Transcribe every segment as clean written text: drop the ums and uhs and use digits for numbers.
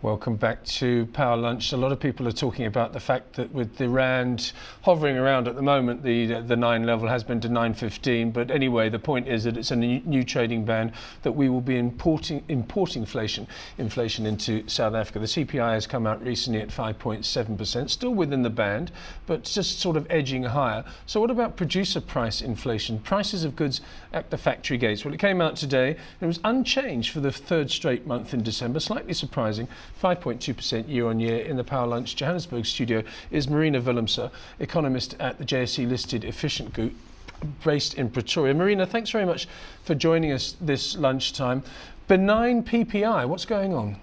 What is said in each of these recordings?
Welcome back to Power Lunch. A lot of people are talking about the fact that with the rand hovering around at the moment, the 9 level has been to 9.15. But anyway, the point is that it's a new trading band that we will be importing inflation into South Africa. The CPI has come out recently at 5.7%, still within the band, but just sort of edging higher. So what about producer price inflation? Prices of goods at the factory gates. Well, it came out today. It was unchanged for the third straight month in December. Slightly surprising. 5.2% year on year. In the Power Lunch Johannesburg studio is Merina Willemse, economist at the JSE listed Efficient Group based in Pretoria. Merina, thanks very much for joining us this lunchtime. Benign PPI, what's going on?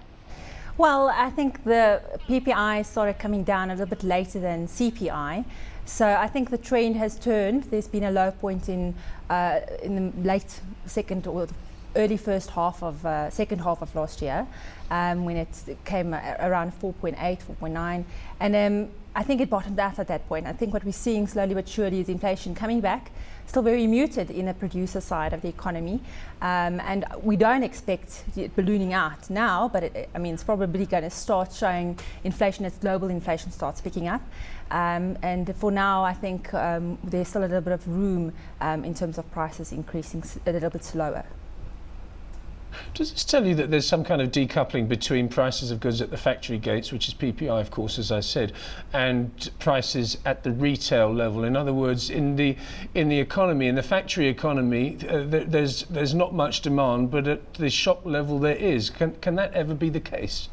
Well, I think the PPI started coming down a little bit later than CPI. So I think the trend has turned. There's been a low point in the late second or early first half of second half of last year, when it came around 4.8, 4.9, and I think it bottomed out at that point. I think what we're seeing slowly but surely is inflation coming back, still very muted in the producer side of the economy, and we don't expect it ballooning out now, but it's probably going to start showing inflation as global inflation starts picking up. And for now, I think there's still a little bit of room in terms of prices increasing a little bit slower. Does this tell you that there's some kind of decoupling between prices of goods at the factory gates, which is PPI, of course, as I said, and prices at the retail level? In other words, in the economy, in the factory economy, there's not much demand, but at the shop level there is. Can that ever be the case?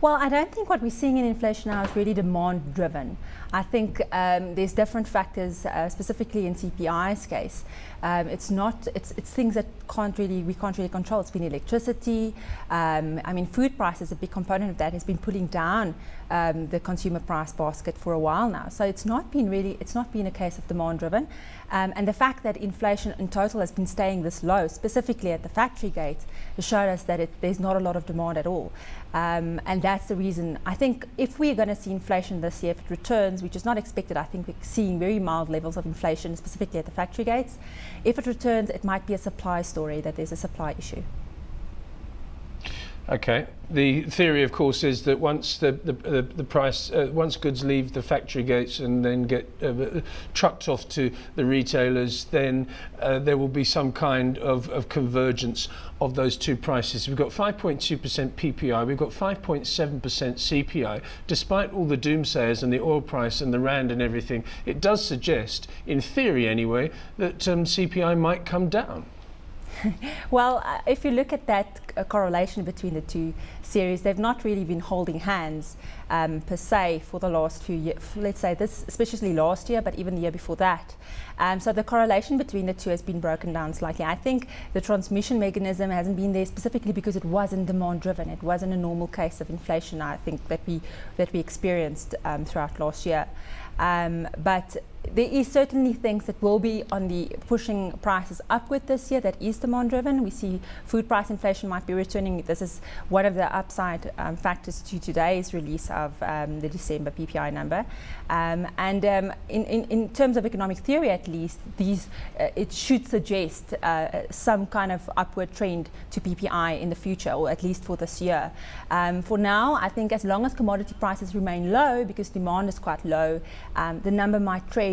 Well, I don't think what we're seeing in inflation now is really demand driven. I think there's different factors, specifically in CPI's case. It's things that we can't really control. It's been electricity. Food prices, a big component of that, has been pulling down the consumer price basket for a while now. So it's not been a case of demand driven. And the fact that inflation in total has been staying this low, specifically at the factory gate, has showed us that there's not a lot of demand at all. And that's the reason. I think if we're going to see inflation this year, if it returns, which is not expected, I think we're seeing very mild levels of inflation, specifically at the factory gates. If it returns, it might be a supply story, that there's a supply issue. Okay. The theory, of course, is that once the price, once goods leave the factory gates and then get trucked off to the retailers, then there will be some kind of convergence of those two prices. We've got 5.2% PPI, we've got 5.7% CPI. Despite all the doomsayers and the oil price and the rand and everything, it does suggest, in theory anyway, that CPI might come down. Well, if you look at that correlation between the two series, they've not really been holding hands per se for the last few years. Let's say this, especially last year, but even the year before that. So the correlation between the two has been broken down slightly. I think the transmission mechanism hasn't been there specifically because it wasn't demand driven. It wasn't a normal case of inflation, I think, that we experienced throughout last year. But there is certainly things that will be on the pushing prices upward this year that is demand driven. We see food price inflation might be returning. This is one of the upside factors to today's release of the December PPI number. In terms of economic theory, at least, it should suggest some kind of upward trend to PPI in the future, or at least for this year. For now, I think as long as commodity prices remain low, because demand is quite low, the number might trade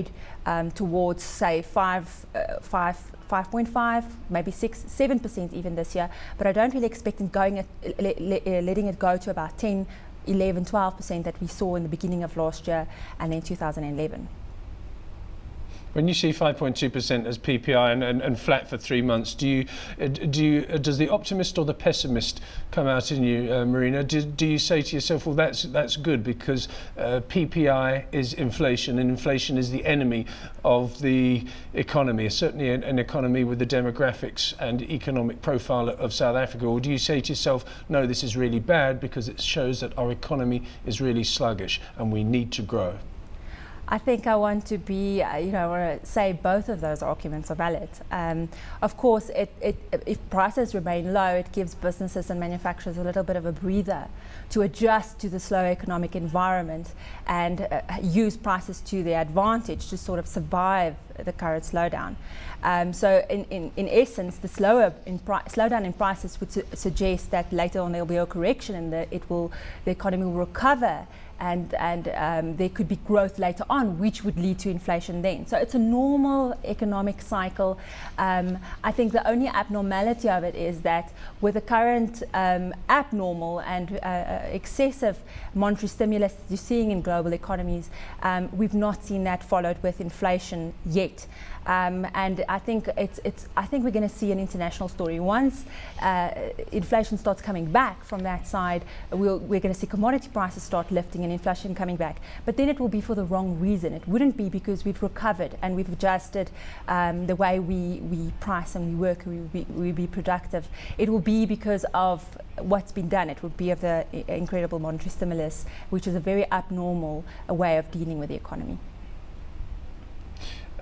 towards, say, 5.5, maybe 6, 7% even this year. But I don't really expect them letting it go to about 10, 11, 12% that we saw in the beginning of last year and then 2011. When you see 5.2% as PPI and flat for 3 months, does the optimist or the pessimist come out in you, Merina? Do you say to yourself, well, that's good because PPI is inflation and inflation is the enemy of the economy, certainly an economy with the demographics and economic profile of South Africa? Or do you say to yourself, no, this is really bad because it shows that our economy is really sluggish and we need to grow? I think I want to be, say both of those arguments are valid. Of course, if prices remain low, it gives businesses and manufacturers a little bit of a breather to adjust to the slow economic environment and use prices to their advantage to sort of survive the current slowdown. So in essence, the slowdown in prices would suggest that later on there will be a correction and the economy will recover, and there could be growth later on, which would lead to inflation then. So it's a normal economic cycle. I think the only abnormality of it is that with the current abnormal and excessive monetary stimulus that you're seeing in global economies, we've not seen that followed with inflation yet. And I think I think we're going to see an international story. Once inflation starts coming back from that side, we're going to see commodity prices start lifting and inflation coming back. But then it will be for the wrong reason. It wouldn't be because we've recovered and we've adjusted the way we price and we work, we be productive. It will be because of what's been done. It would be of the incredible monetary stimulus, which is a very abnormal way of dealing with the economy.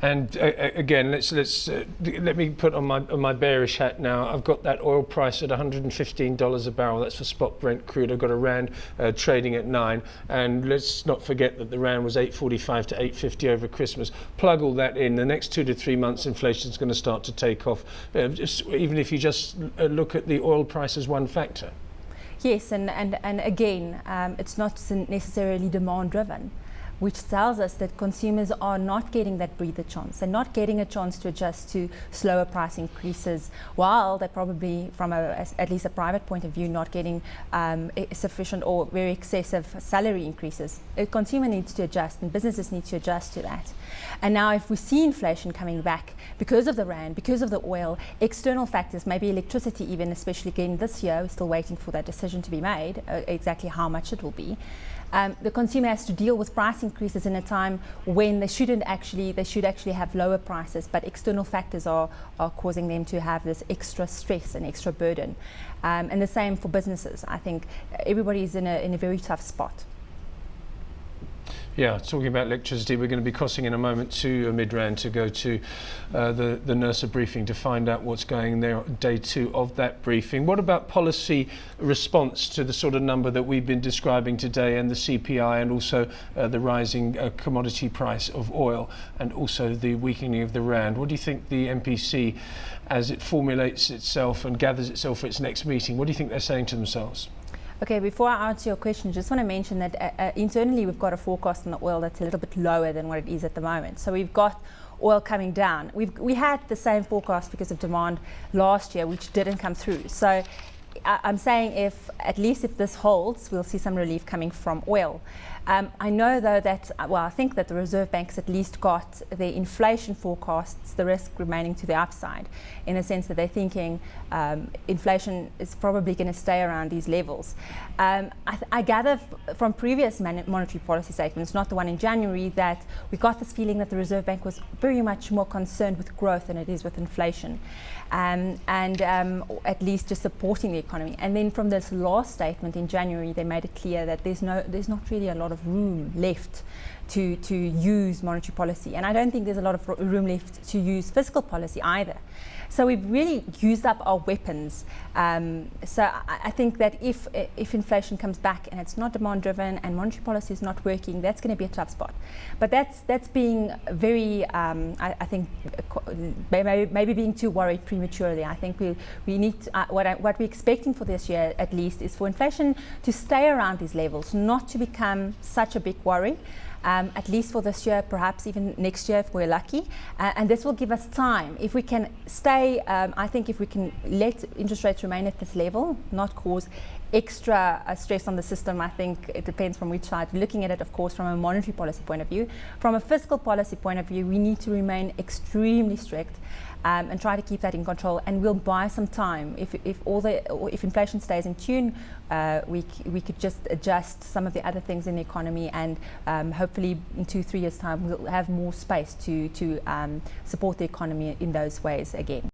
And again, let me put on my bearish hat now. I've got that oil price at $115 a barrel. That's for spot Brent crude. I've got a rand trading at 9, and let's not forget that the rand was 8.45 to 8.50 over Christmas. Plug all that in. The next 2 to 3 months, inflation is going to start to take off. Even if you just look at the oil price as one factor. Yes, and again, it's not necessarily demand driven, which tells us that consumers are not getting that breather chance. They're not getting a chance to adjust to slower price increases, while they're probably, from at least a private point of view, not getting sufficient or very excessive salary increases. A consumer needs to adjust, and businesses need to adjust to that. And now if we see inflation coming back because of the rand, because of the oil, external factors, maybe electricity even, especially again this year, we're still waiting for that decision to be made, exactly how much it will be. The consumer has to deal with price increases in a time when they should actually have lower prices, but external factors are causing them to have this extra stress and extra burden. And the same for businesses. I think everybody's in a very tough spot. Yeah, talking about electricity, we're going to be crossing in a moment to Midrand to go to the NERSA briefing to find out what's going there on day 2 of that briefing. What about policy response to the sort of number that we've been describing today, and the CPI, and also the rising commodity price of oil, and also the weakening of the rand? What do you think the MPC, as it formulates itself and gathers itself for its next meeting, what do you think they're saying to themselves? Okay, before I answer your question, just want to mention that internally we've got a forecast on the oil that's a little bit lower than what it is at the moment. So we've got oil coming down. We had the same forecast because of demand last year, which didn't come through. So I'm saying at least if this holds, we'll see some relief coming from oil. I know though that, I think that the Reserve Bank's at least got the inflation forecasts, the risk remaining to the upside, in the sense that they're thinking inflation is probably going to stay around these levels. I gather from previous monetary policy statements, not the one in January, that we got this feeling that the Reserve Bank was very much more concerned with growth than it is with inflation. And at least just supporting the economy. And then from this last statement in January, they made it clear that there's not really a lot of room left to use monetary policy. And I don't think there's a lot of room left to use fiscal policy either. So we've really used up our weapons. So I think that if inflation comes back and it's not demand driven and monetary policy is not working, that's going to be a tough spot. But that's being very, I think, maybe being too worried prematurely. I think we need what we're expecting for this year at least is for inflation to stay around these levels, not to become such a big worry. At least for this year, perhaps even next year if we're lucky. And this will give us time. If we can stay, I think if we can let interest rates remain at this level, not cause extra stress on the system, I think it depends from which side. Looking at it, of course, from a monetary policy point of view. From a fiscal policy point of view, we need to remain extremely strict and try to keep that in control. And we'll buy some time. If inflation stays in tune, we could just adjust some of the other things in the economy, and hopefully in 2-3 years' time we'll have more space to support the economy in those ways again.